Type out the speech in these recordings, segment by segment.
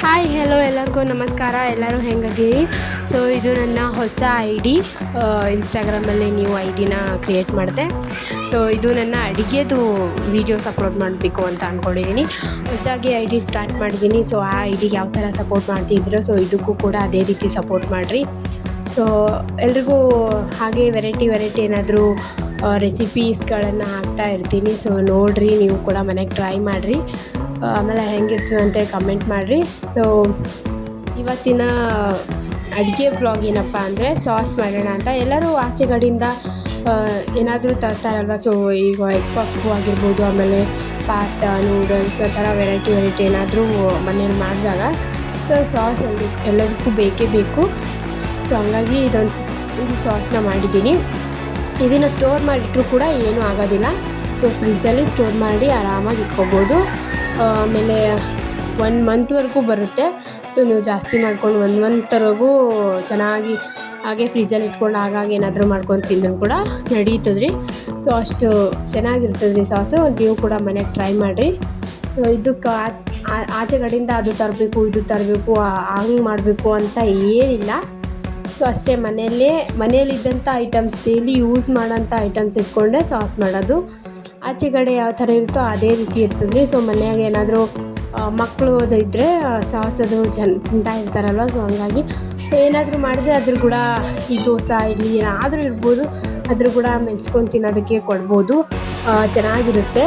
Hi hello ಎಲ್ಲರಿಗೂ ನಮಸ್ಕಾರ. ಎಲ್ಲರೂ ಹೆಂಗದೀರಿ? ಸೊ ಇದು ನನ್ನ ಹೊಸ ಐ ಡಿ. ಇನ್ಸ್ಟಾಗ್ರಾಮಲ್ಲಿ ನ್ಯೂ ಐ ಡಿನ ಕ್ರಿಯೇಟ್ ಮಾಡಿದೆ. ಸೊ ಇದು ನನ್ನ ಅಡುಗೆದು ವೀಡಿಯೋಸ್ ಅಪ್ಲೋಡ್ ಮಾಡಬೇಕು ಅಂತ ಅಂದ್ಕೊಂಡಿದ್ದೀನಿ. ಹೊಸದಾಗಿ ಐ ಡಿ ಸ್ಟಾರ್ಟ್ ಮಾಡಿದ್ದೀನಿ. ಸೊ ಆ ಐ ಡಿಗೆ ಯಾವ ಥರ ಸಪೋರ್ಟ್ ಮಾಡ್ತಿದ್ದೀರೋ ಸೊ ಇದಕ್ಕೂ ಕೂಡ ಅದೇ ರೀತಿ ಸಪೋರ್ಟ್ ಮಾಡಿರಿ. ಸೊ ಎಲ್ರಿಗೂ ಹಾಗೆ ವೆರೈಟಿ ಏನಾದರೂ ರೆಸಿಪೀಸ್ಗಳನ್ನು ಹಾಕ್ತಾ ಇರ್ತೀನಿ. ಸೊ ನೋಡಿರಿ, ನೀವು ಕೂಡ ಮನೆಗೆ ಟ್ರೈ ಮಾಡಿರಿ. ಆಮೇಲೆ ಹೆಂಗಿರ್ತದೆ ಅಂತೇಳಿ ಕಮೆಂಟ್ ಮಾಡಿರಿ. ಸೊ ಇವತ್ತಿನ ಅಡುಗೆ ವ್ಲಾಗ್ ಏನಪ್ಪ ಅಂದರೆ ಸಾಸ್ ಮಾಡೋಣ ಅಂತ. ಎಲ್ಲರೂ ಆಚೆ ಕಡೆಯಿಂದ ಏನಾದರೂ ತರ್ತಾರಲ್ವ. ಸೊ ಈಗ ಎಗ್ ಪಫ್ ಆಗಿರ್ಬೋದು, ಆಮೇಲೆ ಪಾಸ್ತಾ, ನೂಡಲ್ಸ್, ಆ ಥರ ವೆರೈಟಿ ಏನಾದರೂ ಮನೇಲಿ ಮಾಡಿದಾಗ ಸೊ ಸಾಸ್ ಎಲ್ಲದಕ್ಕೂ ಬೇಕೇ ಬೇಕು. ಸೊ ಹಂಗಾಗಿ ಇದು ಸಾಸ್ನ ಮಾಡಿದ್ದೀನಿ. ಇದನ್ನು ಸ್ಟೋರ್ ಮಾಡಿಟ್ರೂ ಕೂಡ ಏನೂ ಆಗೋದಿಲ್ಲ. ಸೊ ಫ್ರಿಜ್ಜಲ್ಲಿ ಸ್ಟೋರ್ ಮಾಡಿ ಆರಾಮಾಗಿ ಇಟ್ಕೋಬೋದು. ಆಮೇಲೆ 1 ಮಂತ್ವರೆಗೂ ಬರುತ್ತೆ. ಸೊ ನೀವು ಜಾಸ್ತಿ ಮಾಡ್ಕೊಂಡು 1 ಮಂತ್ವರೆಗೂ ಚೆನ್ನಾಗಿ ಹಾಗೆ ಫ್ರಿಜ್ಜಲ್ಲಿ ಇಟ್ಕೊಂಡು ಆಗಾಗ ಏನಾದರೂ ಮಾಡ್ಕೊಂಡು ತಿಂದರೂ ಕೂಡ ನಡೀತದ್ರಿ. ಸೊ ಅಷ್ಟು ಚೆನ್ನಾಗಿರ್ತದೆ ರೀ ಸಾಸು. ನೀವು ಕೂಡ ಮನೆಗೆ ಟ್ರೈ ಮಾಡಿರಿ. ಸೊ ಇದಕ್ಕೆ ಆಚೆ ಕಡೆಯಿಂದ ಅದು ತರಬೇಕು, ಇದು ತರಬೇಕು, ಹಂಗೆ ಮಾಡಬೇಕು ಅಂತ ಏನಿಲ್ಲ. ಸೊ ಅಷ್ಟೇ ಮನೆಯಲ್ಲಿದ್ದಂಥ ಐಟಮ್ಸ್, ಡೈಲಿ ಯೂಸ್ ಮಾಡೋಂಥ ಐಟಮ್ಸ್ ಇಟ್ಕೊಂಡೆ ಸಾಸ್ ಮಾಡೋದು. ಆಚೆ ಕಡೆ ಯಾವ ಥರ ಇರುತ್ತೋ ಅದೇ ರೀತಿ ಇರ್ತದೆ. ಸೊ ಮನೆಯಾಗ ಏನಾದರೂ ಮಕ್ಕಳು ಇದ್ದರೆ ಸಾಸ್ ಅದು ತಿಂತಾ ಇರ್ತಾರಲ್ವ. ಸೊ ಹಂಗಾಗಿ ಏನಾದರೂ ಮಾಡಿದ್ರೆ ಅದ್ರ ಕೂಡ ಈ ದೋಸೆ, ಇಡ್ಲಿ ಏನಾದರೂ ಇರ್ಬೋದು, ಅದ್ರ ಕೂಡ ಮೆಚ್ಕೊಂಡು ತಿನ್ನೋದಕ್ಕೆ ಕೊಡ್ಬೋದು. ಚೆನ್ನಾಗಿರುತ್ತೆ.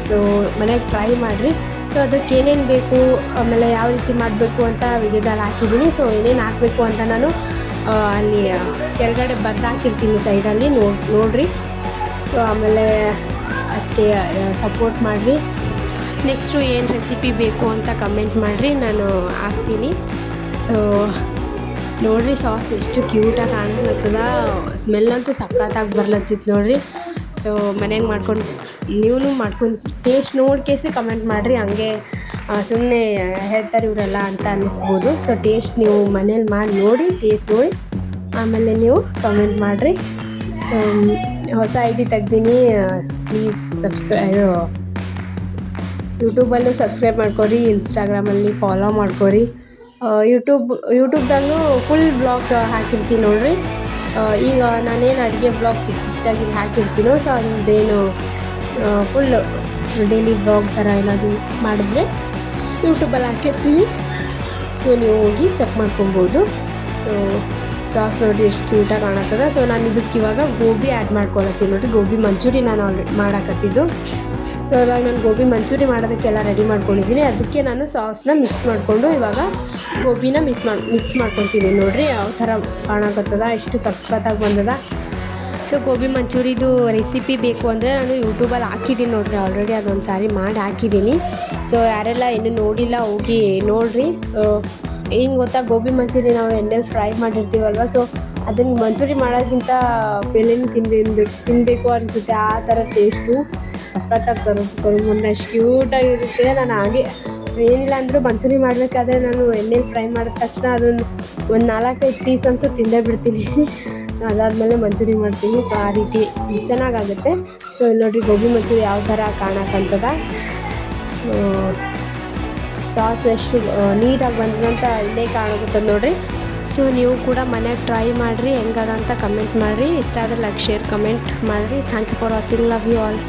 ಸೊ ಮನೆಗೆ ಟ್ರೈ ಮಾಡಿರಿ. ಸೊ ಅದಕ್ಕೆ ಏನೇನು ಬೇಕು, ಆಮೇಲೆ ಯಾವ ರೀತಿ ಮಾಡಬೇಕು ಅಂತ ವಿಡಿಯೋದಲ್ಲಿ ಹಾಕಿದ್ದೀನಿ. ಸೊ ಏನೇನು ಹಾಕಬೇಕು ಅಂತ ನಾನು ಅಲ್ಲಿ ಕೆಳಗಡೆ ಹಾಕಿರ್ತೀನಿ ಸೈಡಲ್ಲಿ, ನೋಡಿರಿ. ಸೊ ಆಮೇಲೆ ಅಷ್ಟೇ, ಸಪೋರ್ಟ್ ಮಾಡಿರಿ. ನೆಕ್ಸ್ಟು ಏನು ರೆಸಿಪಿ ಬೇಕು ಅಂತ ಕಮೆಂಟ್ ಮಾಡಿರಿ, ನಾನು ಹಾಕ್ತೀನಿ. ಸೊ ನೋಡಿರಿ, ಸಾಸ್ ಎಷ್ಟು ಕ್ಯೂಟಾಗಿ ಕಾಣಿಸ್ಲತ್ತದ. ಸ್ಮೆಲ್ಲಂತೂ ಸಖತ್ತಾಗಿ ಬರ್ಲತ್ತಿತ್ತು ನೋಡಿರಿ. ಸೊ ಮನೆಗೆ ನೀವು ಮಾಡ್ಕೊಂಡು ಟೇಸ್ಟ್ ನೋಡ್ಕೇಸಿ ಕಮೆಂಟ್ ಮಾಡಿರಿ. ಹಂಗೆ ಸುಮ್ಮನೆ ಹೇಳ್ತಾರೆ ಇವರೆಲ್ಲ ಅಂತ ಅನ್ನಿಸ್ಬೋದು. ಸೊ ಟೇಸ್ಟ್ ನೀವು ಮನೇಲಿ ಮಾಡಿ ನೋಡಿ, ಟೇಸ್ಟ್ ನೋಡಿ ಆಮೇಲೆ ನೀವು ಕಮೆಂಟ್ ಮಾಡಿರಿ. ಹೊಸ ಐ ಡಿ ತೆಗ್ದೀನಿ, ಪ್ಲೀಸ್ ಯೂಟ್ಯೂಬಲ್ಲೂ ಸಬ್ಸ್ಕ್ರೈಬ್ ಮಾಡ್ಕೊರಿ, ಇನ್ಸ್ಟಾಗ್ರಾಮಲ್ಲಿ ಫಾಲೋ ಮಾಡ್ಕೊರಿ. ಯೂಟ್ಯೂಬ್ದಲ್ಲೂ ಫುಲ್ ಬ್ಲಾಗ್ ಹಾಕಿರ್ತೀನಿ ನೋಡಿರಿ. ಈಗ ನಾನೇನು ಅಡುಗೆ ಬ್ಲಾಗ್ ಚಿಕ್ಕದಾಗಿ ಹಾಕಿರ್ತೀನೋ ಸೊ ಅದೇನು ಫುಲ್ಲು ಡೈಲಿ ಬ್ಲಾಗ್ ಥರ ಏನಾದರೂ ಮಾಡಿದ್ರೆ ಯೂಟ್ಯೂಬಲ್ಲಿ ಹಾಕಿರ್ತೀವಿ. ಸೊ ನೀವು ಹೋಗಿ ಚೆಕ್ ಮಾಡ್ಕೊಬೋದು. ಸಾಸ್ ನೋಡಿರಿ ಎಷ್ಟು ಕ್ಯೂಟಾಗಿ ಕಾಣತ್ತದ. ಸೊ ನಾನು ಇದಕ್ಕೆ ಇವಾಗ ಗೋಬಿ ಆ್ಯಡ್ ಮಾಡ್ಕೊಳತ್ತೀನಿ ನೋಡಿರಿ. ಗೋಬಿ ಮಂಚೂರಿ ನಾನು ಆಲ್ರೆಡಿ ಮಾಡಾಕತ್ತಿದ್ದು. ಸೊ ಇವಾಗ ನಾನು ಗೋಬಿ ಮಂಚೂರಿ ಮಾಡೋದಕ್ಕೆಲ್ಲ ರೆಡಿ ಮಾಡ್ಕೊಂಡಿದ್ದೀನಿ. ಅದಕ್ಕೆ ನಾನು ಸಾಸ್ನ ಮಿಕ್ಸ್ ಮಾಡಿಕೊಂಡು ಇವಾಗ ಗೋಬಿನ ಮಿಕ್ಸ್ ಮಾಡ್ಕೊತೀನಿ ನೋಡಿರಿ. ಯಾವ ಥರ ಕಾಣಕತ್ತದ, ಎಷ್ಟು ಸಖತ್ತಾಗಿ ಬಂದದ. ಸೊ ಗೋಬಿ ಮಂಚೂರಿದು ರೆಸಿಪಿ ಬೇಕು ಅಂದರೆ ನಾನು ಯೂಟ್ಯೂಬಲ್ಲಿ ಹಾಕಿದ್ದೀನಿ ನೋಡಿರಿ. ಆಲ್ರೆಡಿ ಅದೊಂದು ಸಾರಿ ಮಾಡಿ ಹಾಕಿದ್ದೀನಿ. ಸೊ ಯಾರೆಲ್ಲ ಇನ್ನೂ ನೋಡಿಲ್ಲ ಹೋಗಿ ನೋಡಿರಿ. ಏನು ಗೊತ್ತಾ, ಗೋಬಿ ಮಂಚೂರಿ ನಾವು ಎಣ್ಣೆಲಿ ಫ್ರೈ ಮಾಡಿರ್ತೀವಲ್ವ. ಸೊ ಅದನ್ನು ಮಂಚೂರಿ ಮಾಡೋದಕ್ಕಿಂತ ಬೆಲೆನೂ ತಿನ್ನಬೇಕು ಅನಿಸುತ್ತೆ. ಆ ಥರ ಟೇಸ್ಟು ಸಖತ್ತಾಗಿ ಕರು ಮುಂದೆ ಅಷ್ಟು ಕ್ಯೂಟಾಗಿರುತ್ತೆ. ನಾನು ಹಾಗೆ ಏನಿಲ್ಲ ಅಂದರೂ ಮಂಚೂರಿ ಮಾಡಬೇಕಾದ್ರೆ ನಾನು ಎಣ್ಣೆಲಿ ಫ್ರೈ ಮಾಡಿದ ತಕ್ಷಣ ಅದನ್ನು ಒಂದು 4-5 ಪೀಸ್ ಅಂತೂ ತಿಂದೇ ಬಿಡ್ತೀನಿ. ಅದಾದಮೇಲೆ ಮಂಚೂರಿ ಮಾಡ್ತೀನಿ. ಸೊ ಆ ರೀತಿ ಚೆನ್ನಾಗಾಗುತ್ತೆ. ಸೊ ಇಲ್ಲಿ ನೋಡಿರಿ ಗೋಬಿ ಮಂಚೂರಿ ಯಾವ ಥರ ಕಾಣಕ್ಕಂತದ. ಸೊ ಸಾಸ್ ಎಷ್ಟು ನೀಟಾಗಿ ಬಂದಂತ ಇಲ್ಲೇ ಕಾಣುತ್ತದೆ ನೋಡಿರಿ. ಸೊ ನೀವು ಕೂಡ ಮನೆಗೆ ಟ್ರೈ ಮಾಡಿರಿ, ಹೆಂಗದ ಅಂತ ಕಮೆಂಟ್ ಮಾಡಿರಿ. ಇಷ್ಟ ಆದರೆ ಲೈಕ್, ಶೇರ್, ಕಮೆಂಟ್ ಮಾಡಿರಿ. Thank you for watching. Love you all.